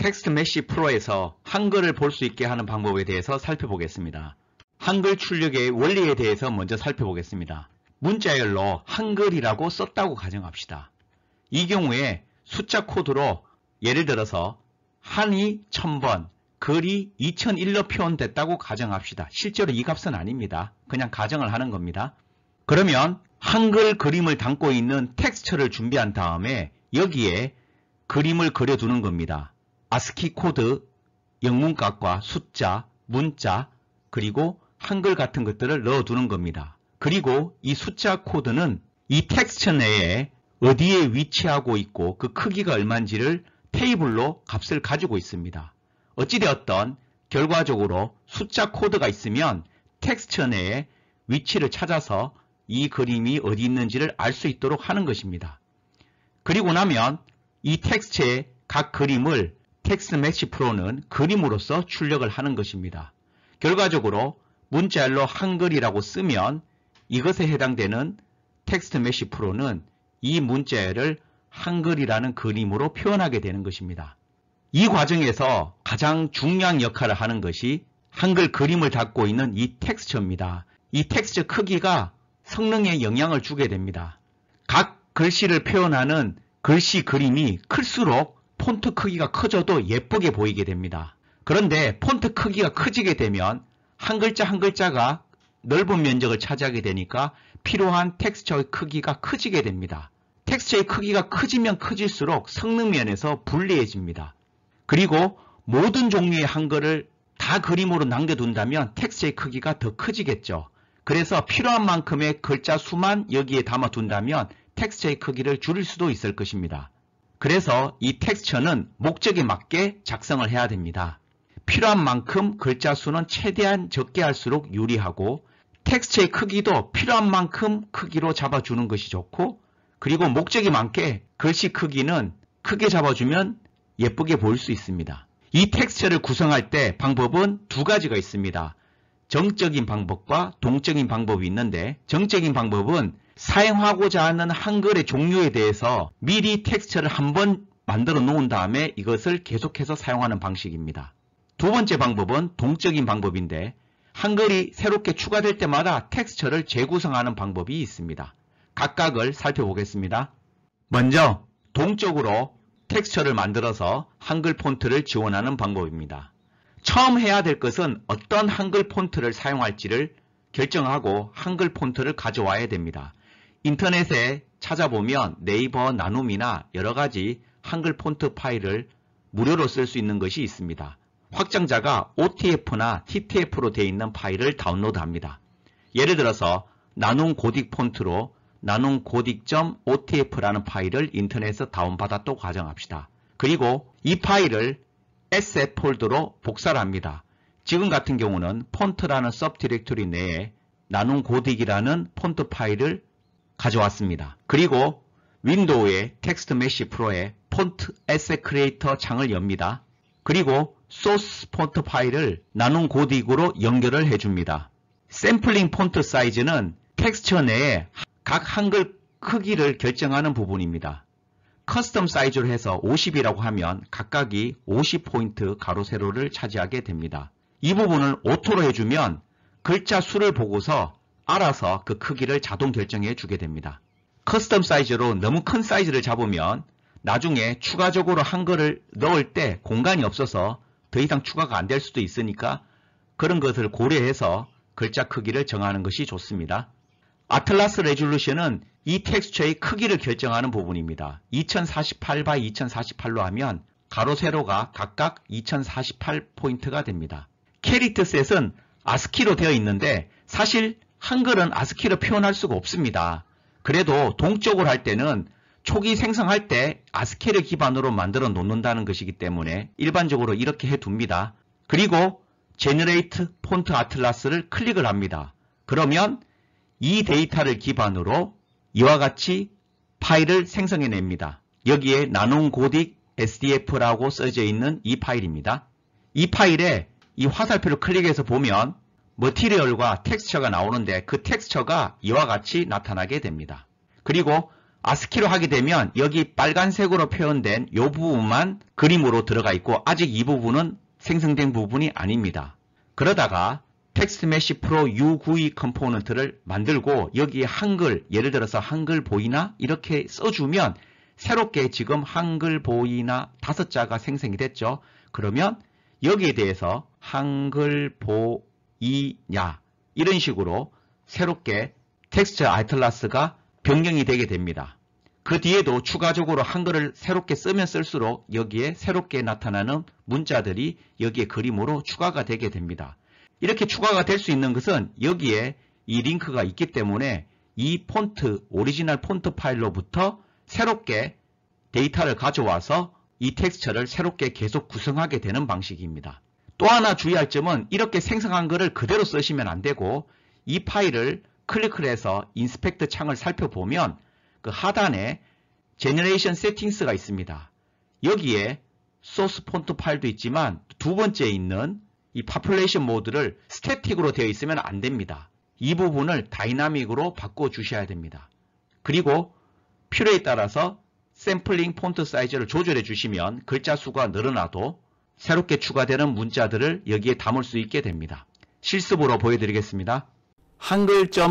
텍스트 메시 프로에서 한글을 볼 수 있게 하는 방법에 대해서 살펴보겠습니다. 한글 출력의 원리에 대해서 먼저 살펴보겠습니다. 문자열로 한글이라고 썼다고 가정합시다. 이 경우에 숫자 코드로 예를 들어서 한이 1000번, 글이 2001로 표현됐다고 가정합시다. 실제로 이 값은 아닙니다. 그냥 가정을 하는 겁니다. 그러면 한글 그림을 담고 있는 텍스처를 준비한 다음에 여기에 그림을 그려두는 겁니다. 아스키 코드, 영문값과 숫자, 문자, 그리고 한글 같은 것들을 넣어두는 겁니다. 그리고 이 숫자 코드는 이 텍스처 내에 어디에 위치하고 있고 그 크기가 얼마인지를 테이블로 값을 가지고 있습니다. 어찌되었던 결과적으로 숫자 코드가 있으면 텍스처 내에 위치를 찾아서 이 그림이 어디 있는지를 알 수 있도록 하는 것입니다. 그리고 나면 이 텍스처의 각 그림을 텍스트 메시 프로는 그림으로서 출력을 하는 것입니다. 결과적으로 문자열로 한글이라고 쓰면 이것에 해당되는 텍스트 메시 프로는 이 문자열을 한글이라는 그림으로 표현하게 되는 것입니다. 이 과정에서 가장 중요한 역할을 하는 것이 한글 그림을 담고 있는 이 텍스처입니다. 이 텍스처 크기가 성능에 영향을 주게 됩니다. 각 글씨를 표현하는 글씨 그림이 클수록 폰트 크기가 커져도 예쁘게 보이게 됩니다. 그런데 폰트 크기가 커지게 되면 한 글자 한 글자가 넓은 면적을 차지하게 되니까 필요한 텍스처의 크기가 커지게 됩니다. 텍스처의 크기가 커지면 커질수록 성능 면에서 불리해집니다. 그리고 모든 종류의 한글을 다 그림으로 남겨둔다면 텍스처의 크기가 더 커지겠죠. 그래서 필요한 만큼의 글자 수만 여기에 담아둔다면 텍스처의 크기를 줄일 수도 있을 것입니다. 그래서 이 텍스처는 목적에 맞게 작성을 해야 됩니다. 필요한 만큼 글자 수는 최대한 적게 할수록 유리하고 텍스처의 크기도 필요한 만큼 크기로 잡아주는 것이 좋고 그리고 목적에 맞게 글씨 크기는 크게 잡아주면 예쁘게 보일 수 있습니다. 이 텍스처를 구성할 때 방법은 두 가지가 있습니다. 정적인 방법과 동적인 방법이 있는데 정적인 방법은 사용하고자 하는 한글의 종류에 대해서 미리 텍스처를 한번 만들어 놓은 다음에 이것을 계속해서 사용하는 방식입니다. 두 번째 방법은 동적인 방법인데 한글이 새롭게 추가될 때마다 텍스처를 재구성하는 방법이 있습니다. 각각을 살펴보겠습니다. 먼저 동적으로 텍스처를 만들어서 한글 폰트를 지원하는 방법입니다. 처음 해야 될 것은 어떤 한글 폰트를 사용할지를 결정하고 한글 폰트를 가져와야 됩니다. 인터넷에 찾아보면 네이버 나눔이나 여러가지 한글 폰트 파일을 무료로 쓸 수 있는 것이 있습니다. 확장자가 OTF나 TTF로 되어 있는 파일을 다운로드합니다. 예를 들어서 나눔 고딕 폰트로 나눔 고딕.otf라는 파일을 인터넷에서 다운받아 또 가정합시다. 그리고 이 파일을 SF 폴더로 복사를 합니다. 지금 같은 경우는 폰트라는 서브 디렉토리 내에 나눔 고딕이라는 폰트 파일을 가져왔습니다. 그리고 윈도우의 텍스트 메시 프로에 폰트 에셋 크리에이터 창을 엽니다. 그리고 소스 폰트 파일을 나눔 고딕으로 연결을 해줍니다. 샘플링 폰트 사이즈는 텍스처 내에 각 한글 크기를 결정하는 부분입니다. 커스텀 사이즈로 해서 50이라고 하면 각각이 50포인트 가로 세로를 차지하게 됩니다. 이 부분을 오토로 해주면 글자 수를 보고서 알아서 그 크기를 자동 결정해 주게 됩니다. 커스텀 사이즈로 너무 큰 사이즈를 잡으면 나중에 추가적으로 한글을 넣을 때 공간이 없어서 더 이상 추가가 안 될 수도 있으니까 그런 것을 고려해서 글자 크기를 정하는 것이 좋습니다. 아틀라스 레졸루션은 이 텍스처의 크기를 결정하는 부분입니다. 2048 x 2048로 하면 가로 세로가 각각 2048포인트가 됩니다. 캐릭터 셋은 아스키로 되어 있는데 사실 한글은 아스키로 표현할 수가 없습니다. 그래도 동적으로 할 때는 초기 생성할 때 아스키를 기반으로 만들어 놓는다는 것이기 때문에 일반적으로 이렇게 해둡니다. 그리고 제너레이트 폰트 아틀라스를 클릭을 합니다. 그러면 이 데이터를 기반으로 이와 같이 파일을 생성해냅니다. 여기에 나눔 고딕 SDF라고 써져 있는 이 파일입니다. 이 파일에 이 화살표를 클릭해서 보면 머티리얼과 텍스처가 나오는데 그 텍스처가 이와 같이 나타나게 됩니다. 그리고 아스키로 하게 되면 여기 빨간색으로 표현된 이 부분만 그림으로 들어가 있고 아직 이 부분은 생성된 부분이 아닙니다. 그러다가 텍스트 메시 프로 U92 컴포넌트를 만들고 여기에 한글, 예를 들어서 한글 보이나 이렇게 써주면 새롭게 지금 한글 보이나 5자가 생성이 됐죠. 그러면 여기에 대해서 한글 보이냐 이런 식으로 새롭게 텍스트 아틀라스가 변경이 되게 됩니다. 그 뒤에도 추가적으로 한글을 새롭게 쓰면 쓸수록 여기에 새롭게 나타나는 문자들이 여기에 그림으로 추가가 되게 됩니다. 이렇게 추가가 될 수 있는 것은 여기에 이 링크가 있기 때문에 이 폰트, 오리지널 폰트 파일로부터 새롭게 데이터를 가져와서 이 텍스처를 새롭게 계속 구성하게 되는 방식입니다. 또 하나 주의할 점은 이렇게 생성한 것을 그대로 쓰시면 안 되고 이 파일을 클릭을 해서 인스펙트 창을 살펴보면 그 하단에 제너레이션 세팅스가 있습니다. 여기에 소스 폰트 파일도 있지만 두 번째에 있는 이 파퓰레이션 모드를 스태틱으로 되어 있으면 안 됩니다. 이 부분을 다이나믹으로 바꿔 주셔야 됩니다. 그리고 필요에 따라서 샘플링 폰트 사이즈를 조절해 주시면 글자 수가 늘어나도 새롭게 추가되는 문자들을 여기에 담을 수 있게 됩니다. 실습으로 보여드리겠습니다.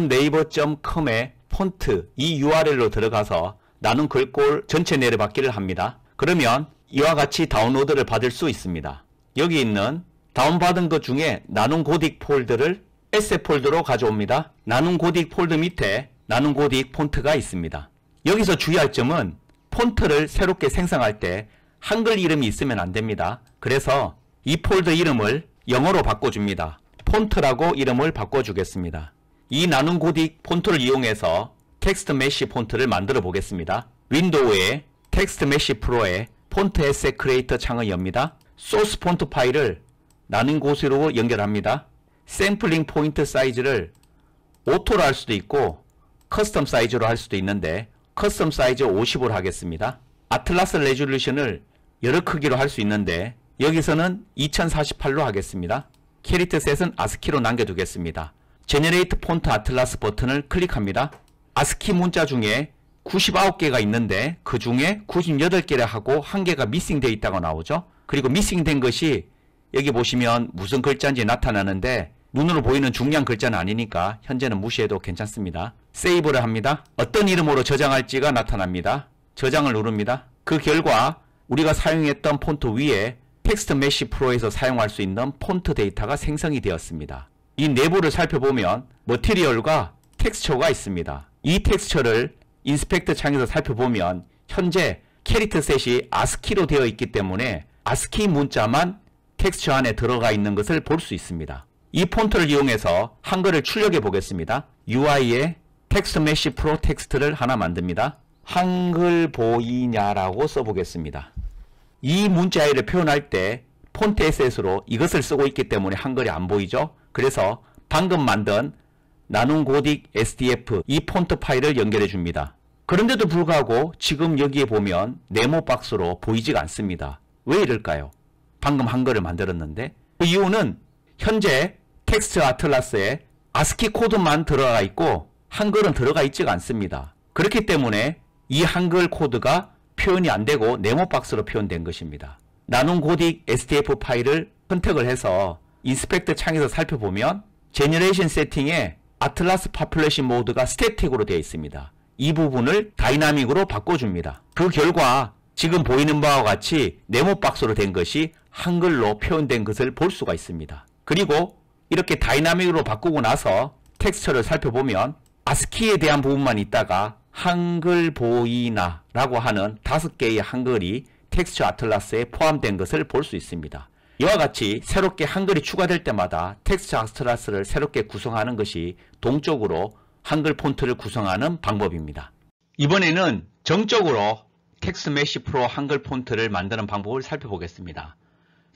한글.naver.com의 폰트 이 URL로 들어가서 나눈 글꼴 전체 내려받기를 합니다. 그러면 이와 같이 다운로드를 받을 수 있습니다. 여기 있는 다운받은 것 중에 나눈 고딕 폴더를 에세 폴더로 가져옵니다. 나눈 고딕 폴더 밑에 나눈 고딕 폰트가 있습니다. 여기서 주의할 점은 폰트를 새롭게 생성할 때 한글 이름이 있으면 안 됩니다. 그래서 이 폴더 이름을 영어로 바꿔줍니다. 폰트라고 이름을 바꿔주겠습니다. 이 나눈 고딕 폰트를 이용해서 텍스트 메시 폰트를 만들어 보겠습니다. 윈도우의 텍스트 메시 프로의 폰트 에셋 크리에이터 창을 엽니다. 소스 폰트 파일을 나눈 곳으로 연결합니다. 샘플링 포인트 사이즈를 오토로 할 수도 있고 커스텀 사이즈로 할 수도 있는데 커스텀 사이즈 50으로 하겠습니다. 아틀라스 레졸루션을 여러 크기로 할 수 있는데 여기서는 2048로 하겠습니다. 캐릭터 셋은 아스키로 남겨두겠습니다. 제너레이트 폰트 아틀라스 버튼을 클릭합니다. 아스키 문자 중에 99개가 있는데 그 중에 98개를 하고 1개가 미싱 되어 있다고 나오죠. 그리고 미싱 된 것이 여기 보시면 무슨 글자인지 나타나는데 눈으로 보이는 중요한 글자는 아니니까 현재는 무시해도 괜찮습니다. 세이브를 합니다. 어떤 이름으로 저장할지가 나타납니다. 저장을 누릅니다. 그 결과 우리가 사용했던 폰트 위에 텍스트 메시 프로에서 사용할 수 있는 폰트 데이터가 생성이 되었습니다. 이 내부를 살펴보면 머티리얼과 텍스처가 있습니다. 이 텍스처를 인스펙터 창에서 살펴보면 현재 캐릭터 셋이 아스키로 되어 있기 때문에 아스키 문자만 텍스처 안에 들어가 있는 것을 볼 수 있습니다. 이 폰트를 이용해서 한글을 출력해 보겠습니다. UI에 텍스트 메시 프로 텍스트를 하나 만듭니다. 한글 보이냐라고 써보겠습니다. 이 문자를 표현할 때 폰트 에셋으로 이것을 쓰고 있기 때문에 한글이 안 보이죠. 그래서 방금 만든 나눈 고딕 SDF 이 폰트 파일을 연결해 줍니다. 그런데도 불구하고 지금 여기에 보면 네모 박스로 보이지가 않습니다. 왜 이럴까요? 방금 한글을 만들었는데 그 이유는 현재 텍스트 아틀라스에 아스키 코드만 들어가 있고 한글은 들어가 있지가 않습니다. 그렇기 때문에 이 한글 코드가 표현이 안 되고 네모 박스로 표현된 것입니다. 나눈 고딕 SDF 파일을 선택을 해서 인스펙터 창에서 살펴보면 제너레이션 세팅에 아틀라스 파퓰레이션 모드가 스태틱으로 되어 있습니다. 이 부분을 다이나믹으로 바꿔줍니다. 그 결과 지금 보이는 바와 같이 네모 박스로 된 것이 한글로 표현된 것을 볼 수가 있습니다. 그리고 이렇게 다이나믹으로 바꾸고 나서 텍스처를 살펴보면 아스키에 대한 부분만 있다가 한글 보이나 라고 하는 5개의 한글이 텍스처 아틀라스에 포함된 것을 볼 수 있습니다. 이와 같이 새롭게 한글이 추가될 때마다 텍스처 아틀라스를 새롭게 구성하는 것이 동적으로 한글 폰트를 구성하는 방법입니다. 이번에는 정적으로 텍스트 메시 프로 한글 폰트를 만드는 방법을 살펴보겠습니다.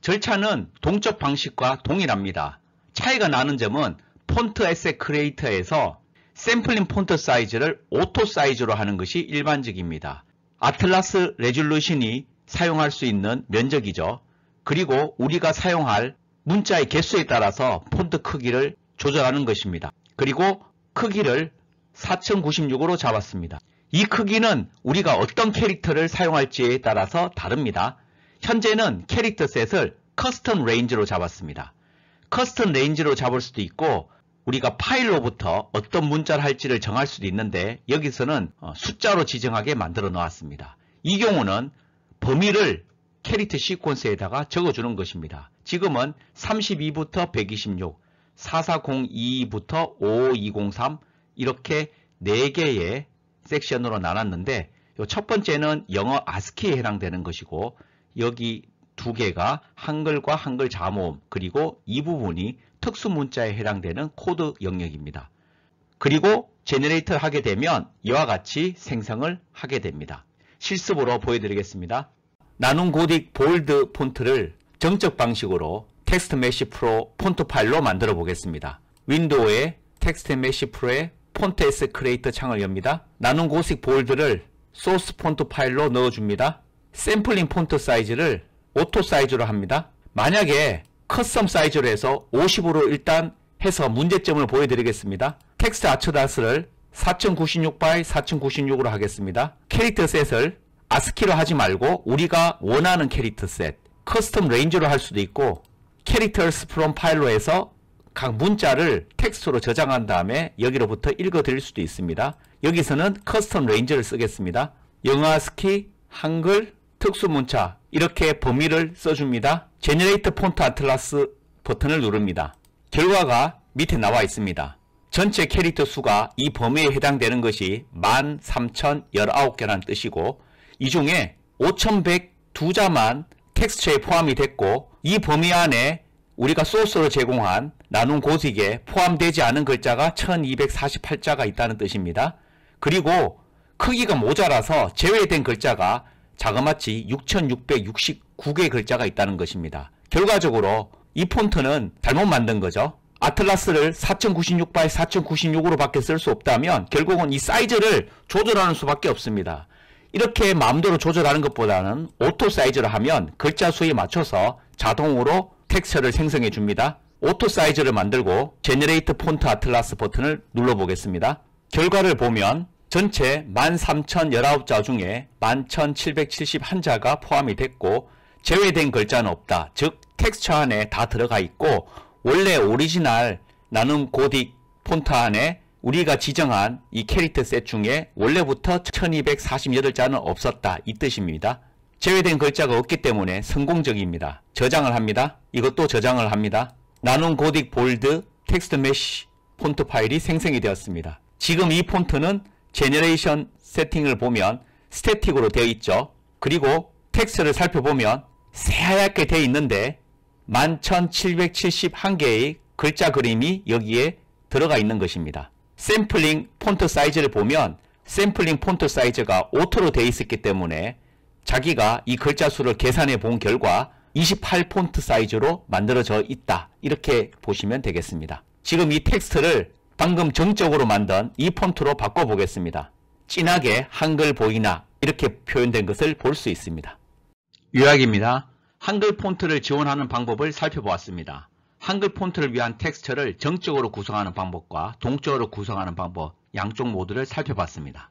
절차는 동적 방식과 동일합니다. 차이가 나는 점은 폰트 에셋 크리에이터에서 샘플링 폰트 사이즈를 오토 사이즈로 하는 것이 일반적입니다. 아틀라스 레졸루션이 사용할 수 있는 면적이죠. 그리고 우리가 사용할 문자의 개수에 따라서 폰트 크기를 조절하는 것입니다. 그리고 크기를 4096으로 잡았습니다. 이 크기는 우리가 어떤 캐릭터를 사용할지에 따라서 다릅니다. 현재는 캐릭터 셋을 커스텀 레인지로 잡았습니다. 커스텀 레인지로 잡을 수도 있고 우리가 파일로부터 어떤 문자를 할지를 정할 수도 있는데 여기서는 숫자로 지정하게 만들어 놓았습니다. 이 경우는 범위를 캐릭터 시퀀스에다가 적어주는 것입니다. 지금은 32부터 126, 44022부터 55203 이렇게 4개의 섹션으로 나눴는데 첫 번째는 영어 아스키에 해당되는 것이고 여기 2개가 한글과 한글 자모음 그리고 이 부분이 특수문자에 해당되는 코드 영역입니다. 그리고 제너레이터를 하게 되면 이와 같이 생성을 하게 됩니다. 실습으로 보여드리겠습니다. 나눔 고딕 볼드 폰트를 정적 방식으로 텍스트 메시 프로 폰트 파일로 만들어 보겠습니다. 윈도우의 텍스트 메시 프로의 폰트 S 크리에이터 창을 엽니다. 나눔 고딕 볼드를 소스 폰트 파일로 넣어줍니다. 샘플링 폰트 사이즈를 오토 사이즈로 합니다. 만약에 커스텀 사이즈로 해서 50으로 일단 해서 문제점을 보여드리겠습니다. 텍스트 아처다스를 4096 x 4096으로 하겠습니다. 캐릭터 셋을 아스키로 하지 말고 우리가 원하는 캐릭터 셋, 커스텀 레인지로 할 수도 있고 캐릭터스 프롬 파일로 해서 각 문자를 텍스트로 저장한 다음에 여기로부터 읽어 드릴 수도 있습니다. 여기서는 커스텀 레인지를 쓰겠습니다. 영어 아스키, 한글, 특수문자 이렇게 범위를 써줍니다. 제너레이터 폰트 아틀라스 버튼을 누릅니다. 결과가 밑에 나와 있습니다. 전체 캐릭터 수가 이 범위에 해당되는 것이 13,019개라는 뜻이고 이 중에 5,102자만 텍스처에 포함이 됐고 이 범위 안에 우리가 소스로 제공한 나눔 고딕에 포함되지 않은 글자가 1248자가 있다는 뜻입니다. 그리고 크기가 모자라서 제외된 글자가 자그마치 6669개의 글자가 있다는 것입니다. 결과적으로 이 폰트는 잘못 만든 거죠. 아틀라스를 4096 x 4096으로 밖에 쓸 수 없다면 결국은 이 사이즈를 조절하는 수밖에 없습니다. 이렇게 마음대로 조절하는 것보다는 오토 사이즈로 하면 글자 수에 맞춰서 자동으로 텍스처를 생성해 줍니다. 오토 사이즈를 만들고 제너레이트 폰트 아틀라스 버튼을 눌러 보겠습니다. 결과를 보면 전체 13,019자 중에 11,771자가 포함이 됐고 제외된 글자는 없다. 즉 텍스처 안에 다 들어가 있고 원래 오리지널 나눔 고딕 폰트 안에 우리가 지정한 이 캐릭터 셋 중에 원래부터 1248자는 없었다 이 뜻입니다. 제외된 글자가 없기 때문에 성공적입니다. 저장을 합니다. 이것도 저장을 합니다. 나눔 고딕 볼드 텍스트 메시 폰트 파일이 생성이 되었습니다. 지금 이 폰트는 제너레이션 세팅을 보면 스태틱으로 되어 있죠. 그리고 텍스트를 살펴보면 새하얗게 되어 있는데 11,771개의 글자 그림이 여기에 들어가 있는 것입니다. 샘플링 폰트 사이즈를 보면 샘플링 폰트 사이즈가 오토로 되어 있었기 때문에 자기가 이 글자 수를 계산해 본 결과 28 폰트 사이즈로 만들어져 있다. 이렇게 보시면 되겠습니다. 지금 이 텍스트를 방금 정적으로 만든 이 폰트로 바꿔보겠습니다. 진하게 한글 보이나 이렇게 표현된 것을 볼 수 있습니다. 요약입니다. 한글 폰트를 지원하는 방법을 살펴보았습니다. 한글 폰트를 위한 텍스처를 정적으로 구성하는 방법과 동적으로 구성하는 방법 양쪽 모두를 살펴봤습니다.